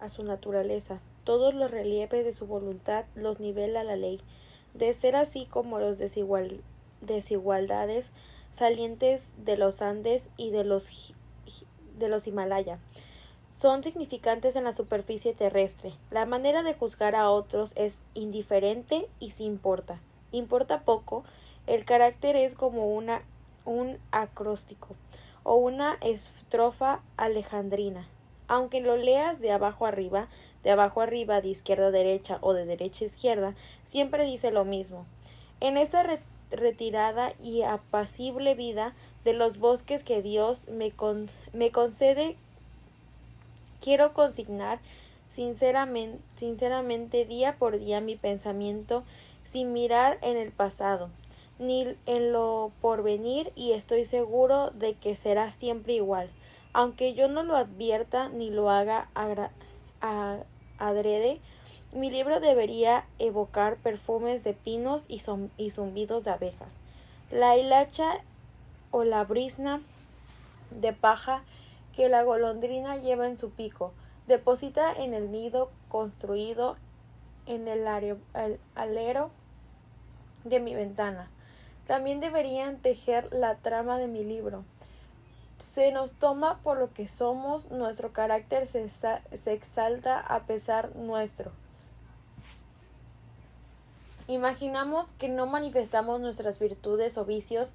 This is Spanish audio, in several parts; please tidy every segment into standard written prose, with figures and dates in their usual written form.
a su naturaleza. Todos los relieves de su voluntad los nivela la ley. De ser así como los desigualdades salientes de los Andes y de los Himalaya son significantes en la superficie terrestre. La manera de juzgar a otros es indiferente y se importa. Importa poco, el carácter es como un acróstico o una estrofa alejandrina. Aunque lo leas de abajo arriba, de izquierda a derecha o de derecha a izquierda, siempre dice lo mismo. En esta retirada y apacible vida de los bosques que Dios me concede, quiero consignar sinceramente día por día mi pensamiento sin mirar en el pasado ni en lo porvenir, y estoy seguro de que será siempre igual, aunque yo no lo advierta ni lo haga adrede. Mi libro debería evocar perfumes de pinos y zumbidos de abejas, la hilacha o la brizna de paja que la golondrina lleva en su pico, deposita en el nido construido en el alero de mi ventana. También deberían tejer la trama de mi libro. Se nos toma por lo que somos, nuestro carácter se exalta a pesar nuestro. Imaginamos que no manifestamos nuestras virtudes o vicios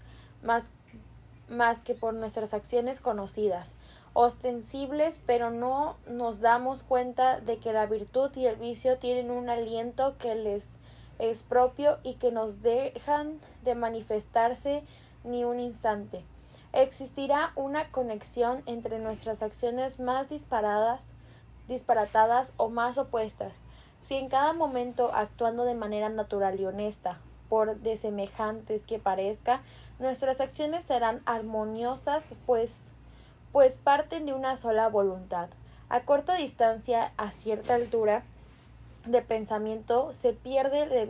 más que por nuestras acciones conocidas, ostensibles, pero no nos damos cuenta de que la virtud y el vicio tienen un aliento que les es propio y que nos dejan de manifestarse ni un instante. Existirá una conexión entre nuestras acciones más disparatadas o más opuestas. Si en cada momento, actuando de manera natural y honesta, por desemejantes que parezca, nuestras acciones serán armoniosas, pues parten de una sola voluntad. A corta distancia, a cierta altura de pensamiento, se pierde de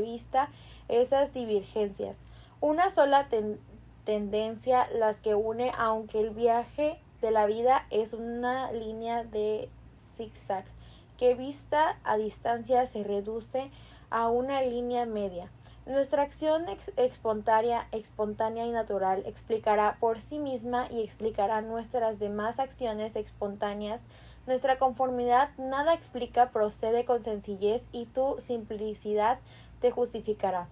vista esas divergencias. Una sola tendencia las que une, aunque el viaje de la vida es una línea de zigzag, que vista a distancia se reduce a una línea media. Nuestra acción espontánea y natural explicará por sí misma y explicará nuestras demás acciones espontáneas. Nuestra conformidad nada explica, procede con sencillez y tu simplicidad te justificará.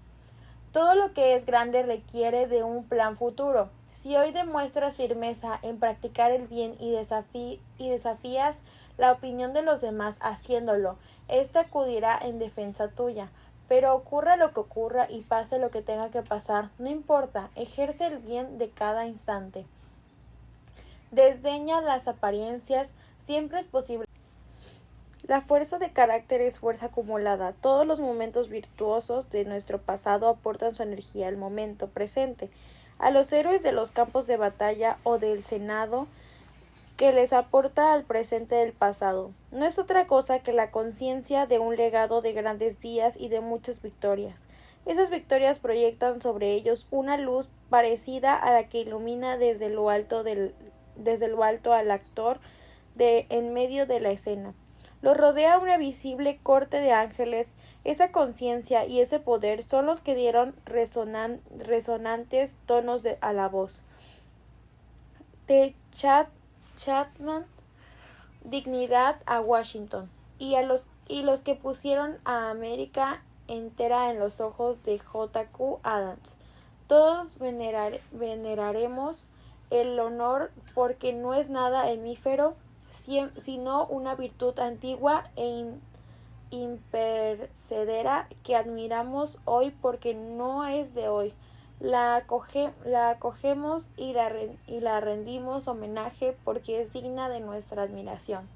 Todo lo que es grande requiere de un plan futuro. Si hoy demuestras firmeza en practicar el bien y desafías la opinión de los demás haciéndolo, ésta acudirá en defensa tuya. Pero ocurra lo que ocurra y pase lo que tenga que pasar, no importa, ejerce el bien de cada instante. Desdeña las apariencias, siempre es posible. La fuerza de carácter es fuerza acumulada. Todos los momentos virtuosos de nuestro pasado aportan su energía al momento presente. A los héroes de los campos de batalla o del Senado, que les aporta al presente del pasado. No es otra cosa que la conciencia de un legado de grandes días y de muchas victorias. Esas victorias proyectan sobre ellos una luz parecida a la que ilumina desde lo alto al actor en medio de la escena. Lo rodea una visible corte de ángeles. Esa conciencia y ese poder son los que dieron resonantes tonos a la voz de Chapman, dignidad a Washington, y los que pusieron a América entera en los ojos de J.Q. Adams. Todos veneraremos el honor porque no es nada hemífero, sino una virtud antigua e impercedera que admiramos hoy porque no es de hoy. La acogemos y la rendimos homenaje porque es digna de nuestra admiración,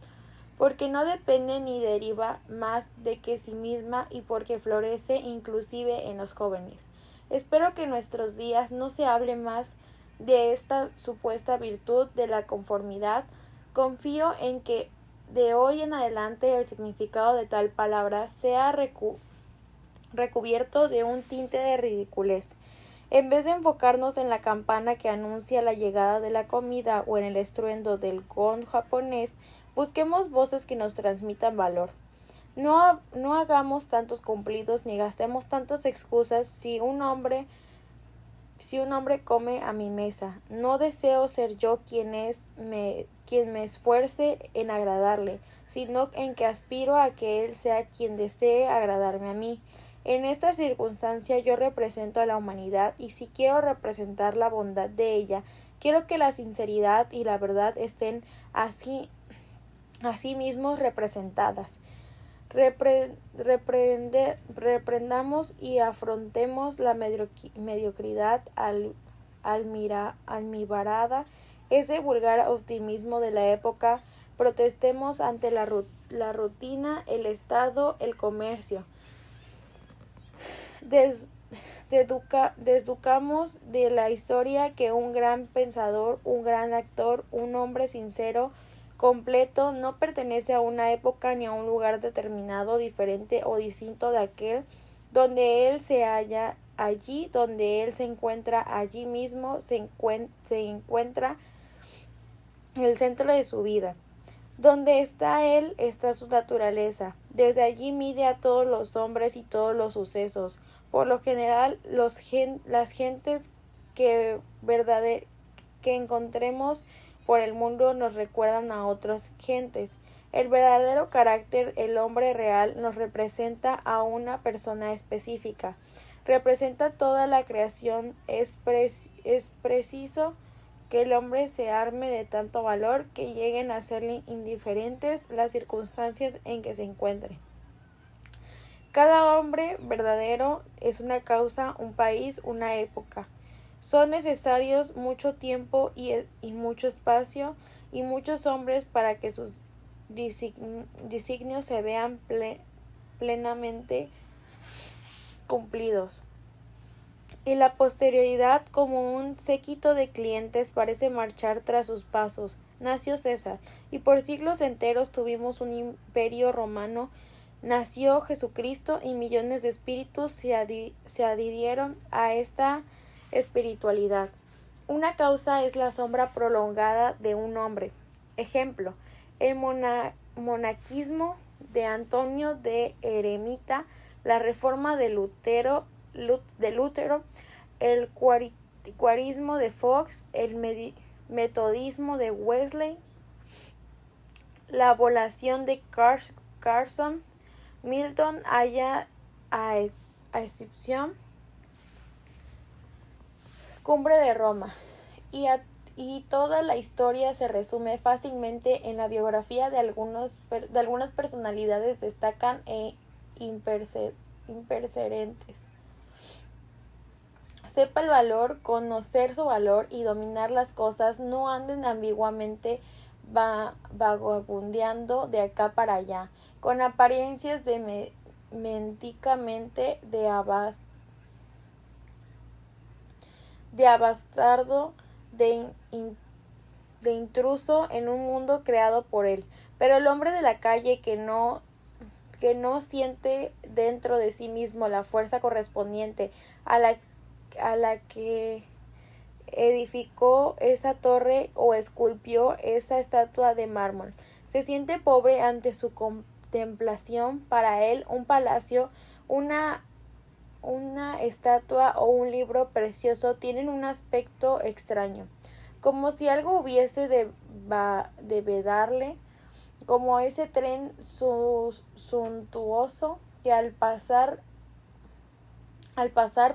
porque no depende ni deriva más de que sí misma y porque florece inclusive en los jóvenes. Espero que en nuestros días no se hable más de esta supuesta virtud de la conformidad. Confío en que de hoy en adelante el significado de tal palabra sea recubierto de un tinte de ridiculez. En vez de enfocarnos en la campana que anuncia la llegada de la comida o en el estruendo del gong japonés, Busquemos voces que nos transmitan valor. No hagamos tantos cumplidos ni gastemos tantas excusas si un hombre come a mi mesa. No deseo ser yo quien me esfuerce en agradarle, sino en que aspiro a que él sea quien desee agradarme a mí. En esta circunstancia yo represento a la humanidad y si quiero representar la bondad de ella, quiero que la sinceridad y la verdad estén así mismos representadas. Reprendamos y afrontemos la mediocridad almibarada, ese vulgar optimismo de la época. Protestemos ante la rutina, el Estado, el comercio. Deducamos de la historia que un gran pensador, un gran actor, un hombre sincero, completo, no pertenece a una época ni a un lugar determinado, diferente o distinto de aquel donde él se halla. Allí donde él se encuentra, allí mismo se encuentra el centro de su vida. Donde está él, está su naturaleza. Desde allí mide a todos los hombres y todos los sucesos. Por lo general, las gentes que encontremos por el mundo nos recuerdan a otras gentes. El verdadero carácter, el hombre real, nos representa a una persona específica. Representa toda la creación. Es preciso que el hombre se arme de tanto valor que lleguen a serle indiferentes las circunstancias en que se encuentre. Cada hombre verdadero es una causa, un país, una época. Son necesarios mucho tiempo y mucho espacio y muchos hombres para que sus designios se vean plenamente cumplidos. Y la posterioridad, como un séquito de clientes, parece marchar tras sus pasos. Nació César, y por siglos enteros tuvimos un imperio romano. Nació Jesucristo, y millones de espíritus se adhirieron a esta espiritualidad. Una causa es la sombra prolongada de un hombre. Ejemplo, el monaquismo de Antonio de Eremita, la reforma de Lutero, el cuarismo de Fox, el metodismo de Wesley, la abolación de Carson, Milton haya a excepción, cumbre de Roma, y toda la historia se resume fácilmente en la biografía de algunas personalidades destacan e imperserentes. Sepa el valor, conocer su valor y dominar las cosas, no anden ambiguamente vagabundeando de acá para allá, con apariencias de mendicamente, de abastardo, de intruso en un mundo creado por él. Pero el hombre de la calle que no siente dentro de sí mismo la fuerza correspondiente a la que edificó esa torre o esculpió esa estatua de mármol, se siente pobre ante su contemplación. Para él un palacio, una estatua o un libro precioso tienen un aspecto extraño, como si algo hubiese de vedarle, como ese tren suntuoso que al pasar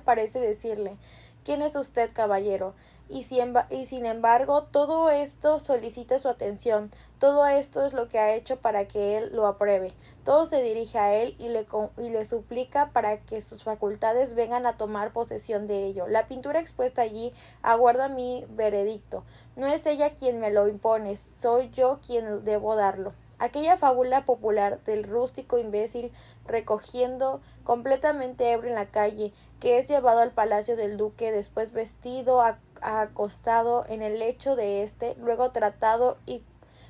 parece decirle: ¿quién es usted, caballero? Y sin embargo, todo esto solicita su atención. Todo esto es lo que ha hecho para que él lo apruebe. Todo se dirige a él y le suplica para que sus facultades vengan a tomar posesión de ello. La pintura expuesta allí aguarda mi veredicto. No es ella quien me lo impone, soy yo quien debo darlo. Aquella fábula popular del rústico imbécil recogiendo completamente ebrio en la calle, que es llevado al palacio del duque, después vestido, acostado en el lecho de éste, luego tratado, y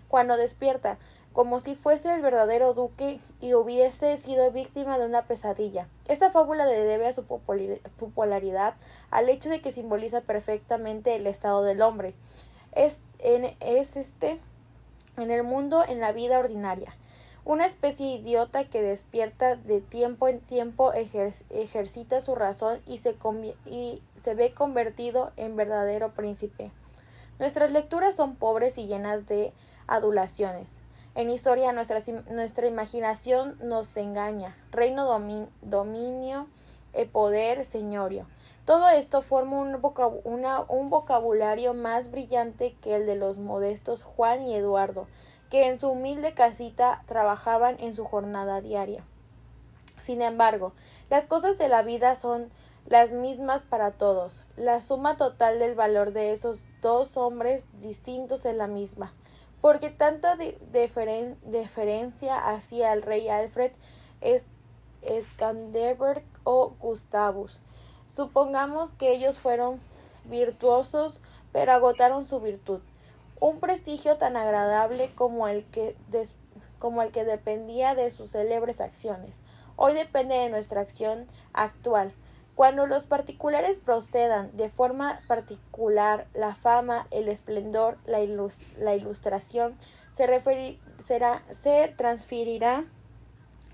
cuando despierta, como si fuese el verdadero duque y hubiese sido víctima de una pesadilla. Esta fábula le debe a su popularidad al hecho de que simboliza perfectamente el estado del hombre. en el mundo, en la vida ordinaria. Una especie idiota que despierta de tiempo en tiempo, ejercita su razón y se ve convertido en verdadero príncipe. Nuestras lecturas son pobres y llenas de adulaciones. En historia nuestra imaginación nos engaña. Reino, dominio, poder, señorío. Todo esto forma un vocabulario más brillante que el de los modestos Juan y Eduardo, que en su humilde casita trabajaban en su jornada diaria. Sin embargo, las cosas de la vida son las mismas para todos. La suma total del valor de esos dos hombres distintos es la misma. Porque tanta deferencia hacia el rey Alfred Skanderberg o Gustavus. Supongamos que ellos fueron virtuosos, pero agotaron su virtud. Un prestigio tan agradable como el que dependía de sus célebres acciones. Hoy depende de nuestra acción actual. Cuando los particulares procedan de forma particular, la fama, el esplendor, la ilustración se transferirá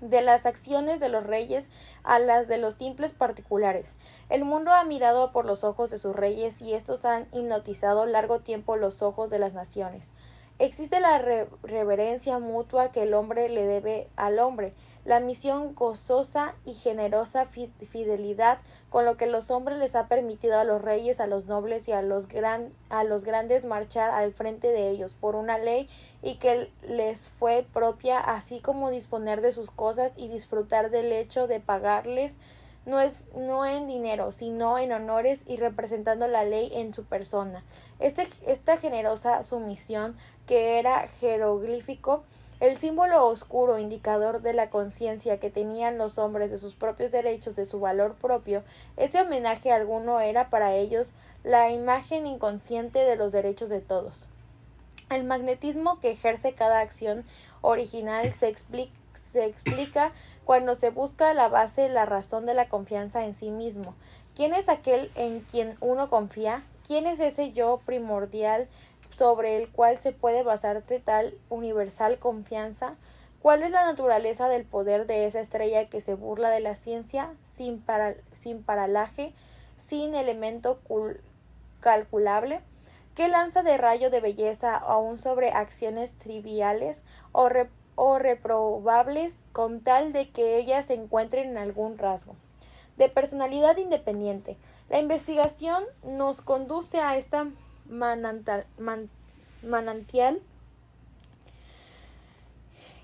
de las acciones de los reyes a las de los simples particulares. El mundo ha mirado por los ojos de sus reyes y estos han hipnotizado largo tiempo los ojos de las naciones. Existe la reverencia mutua que el hombre le debe al hombre, la misión gozosa y generosa fidelidad con lo que los hombres les ha permitido a los reyes, a los nobles y a los grandes marchar al frente de ellos por una ley y que les fue propia, así como disponer de sus cosas y disfrutar del hecho de pagarles no en dinero, sino en honores y representando la ley en su persona. Esta generosa sumisión, que era jeroglífico, el símbolo oscuro indicador de la conciencia que tenían los hombres de sus propios derechos, de su valor propio, ese homenaje alguno era para ellos la imagen inconsciente de los derechos de todos. El magnetismo que ejerce cada acción original se explica cuando se busca la base, la razón de la confianza en sí mismo. ¿Quién es aquel en quien uno confía? ¿Quién es ese yo primordial sobre el cual se puede basarse tal universal confianza? ¿Cuál es la naturaleza del poder de esa estrella que se burla de la ciencia sin paralaje, sin elemento calculable? ¿Qué lanza de rayo de belleza aún sobre acciones triviales o reprobables con tal de que ellas se encuentren en algún rasgo de personalidad independiente? La investigación nos conduce a esta manantial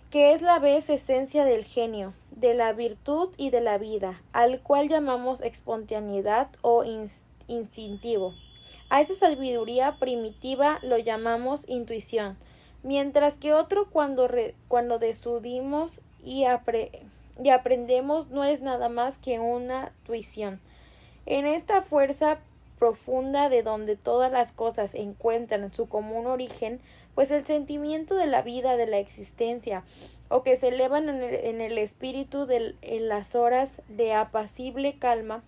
que es la vez esencia del genio, de la virtud y de la vida, al cual llamamos espontaneidad o instintivo. A esa sabiduría primitiva lo llamamos intuición, mientras que otro cuando decidimos y aprendemos no es nada más que una tuición. En esta fuerza profunda de donde todas las cosas encuentran su común origen, pues el sentimiento de la vida, de la existencia, o que se elevan en el espíritu en las horas de apacible calma,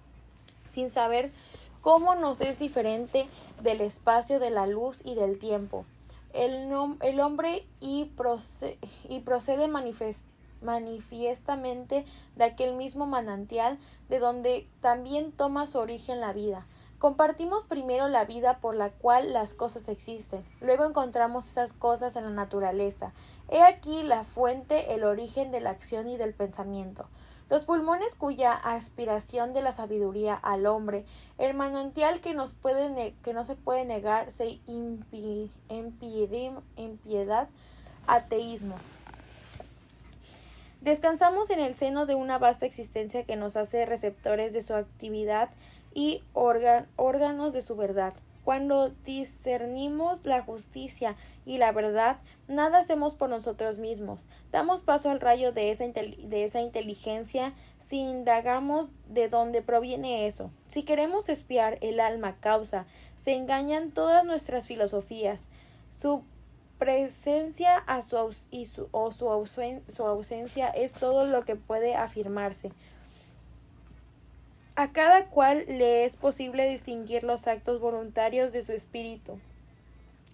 sin saber cómo nos es diferente del espacio, de la luz y del tiempo. El hombre procede manifiestamente de aquel mismo manantial de donde también toma su origen la vida. Compartimos primero la vida por la cual las cosas existen, luego encontramos esas cosas en la naturaleza. He aquí la fuente, el origen de la acción y del pensamiento. Los pulmones cuya aspiración de la sabiduría al hombre, el manantial que no se puede negar, impiedad, ateísmo. Descansamos en el seno de una vasta existencia que nos hace receptores de su actividad y órganos de su verdad. Cuando discernimos la justicia y la verdad, nada hacemos por nosotros mismos. Damos paso al rayo de esa inteligencia si indagamos de dónde proviene eso. Si queremos espiar el alma causa, se engañan todas nuestras filosofías. Su presencia su ausencia es todo lo que puede afirmarse. A cada cual le es posible distinguir los actos voluntarios de su espíritu.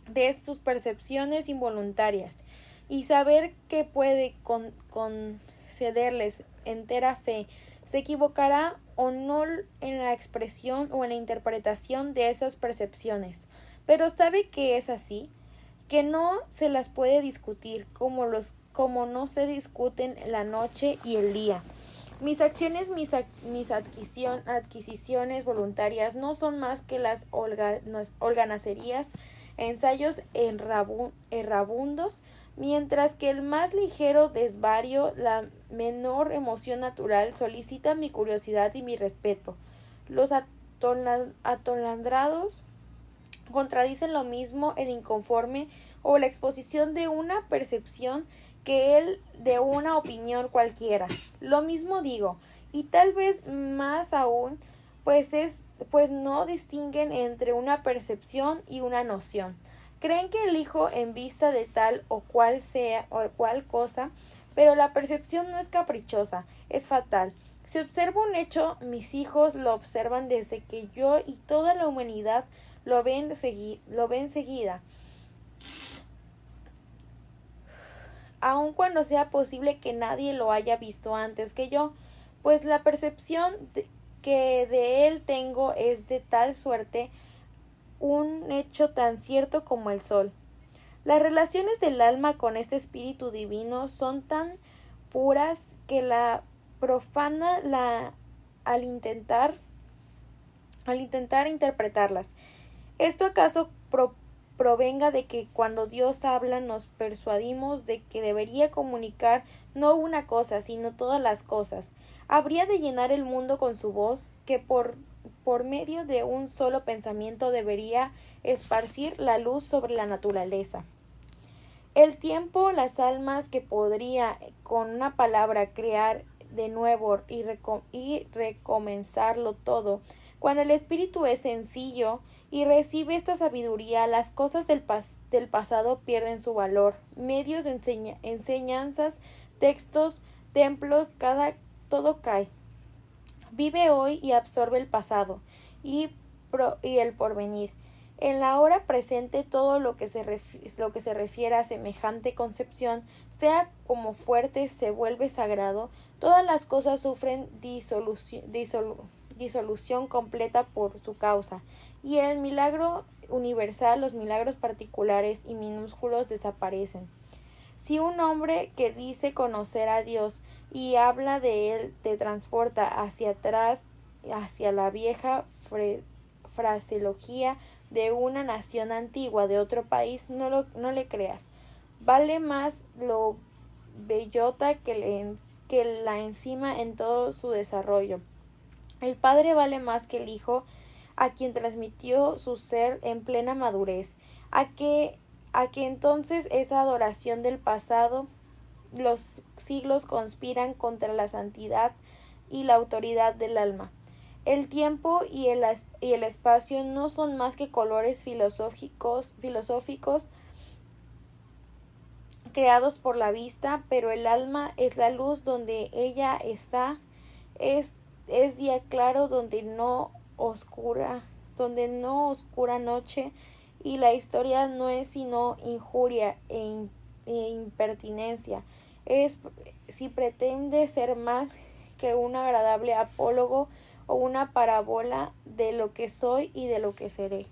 de sus percepciones involuntarias, y saber que puede concederles entera fe, se equivocará o no en la expresión o en la interpretación de esas percepciones, pero sabe que es así, que no se las puede discutir como no se discuten la noche y el día. Mis acciones, mis adquisiciones voluntarias no son más que las holganacerías, ensayos errabundos, mientras que el más ligero desvarío, la menor emoción natural, solicita mi curiosidad y mi respeto. Los atoladrados contradicen lo mismo el inconforme o la exposición de una percepción que el de una opinión cualquiera. Lo mismo digo, y tal vez más aún, pues no distinguen entre una percepción y una noción. Creen que elijo en vista de tal o cual cosa, pero la percepción no es caprichosa, es fatal. Si observo un hecho, mis hijos lo observan desde que yo y toda la humanidad lo ven seguida, aun cuando sea posible que nadie lo haya visto antes que yo, pues la percepción que de él tengo es de tal suerte un hecho tan cierto como el sol. Las relaciones del alma con este espíritu divino son tan puras que la profana al intentar interpretarlas. ¿Esto acaso provenga de que cuando Dios habla nos persuadimos de que debería comunicar no una cosa, sino todas las cosas? ¿Habría de llenar el mundo con su voz, que por medio de un solo pensamiento debería esparcir la luz sobre la naturaleza? El tiempo, las almas que podría con una palabra crear de nuevo y recomenzarlo todo, cuando el espíritu es sencillo y recibe esta sabiduría, las cosas del pasado pierden su valor. Medios, enseñanzas, textos, templos, todo cae. Vive hoy y absorbe el pasado y el porvenir. En la hora presente todo lo que se refiere a semejante concepción, sea como fuerte, se vuelve sagrado. Todas las cosas sufren disolución completa por su causa, y el milagro universal, los milagros particulares y minúsculos desaparecen. Si un hombre que dice conocer a Dios y habla de él te transporta hacia atrás, hacia la vieja fraseología de una nación antigua de otro país, no le creas. Vale más lo bellota que la enzima en todo su desarrollo. El padre vale más que el hijo, a quien transmitió su ser en plena madurez, a que entonces esa adoración del pasado, los siglos conspiran contra la santidad y la autoridad del alma. El tiempo y el espacio no son más que colores filosóficos creados por la vista, pero el alma es la luz donde ella está, es día claro donde no oscura noche, y la historia no es sino injuria e impertinencia. Si pretende ser más que un agradable apólogo o una parábola de lo que soy y de lo que seré.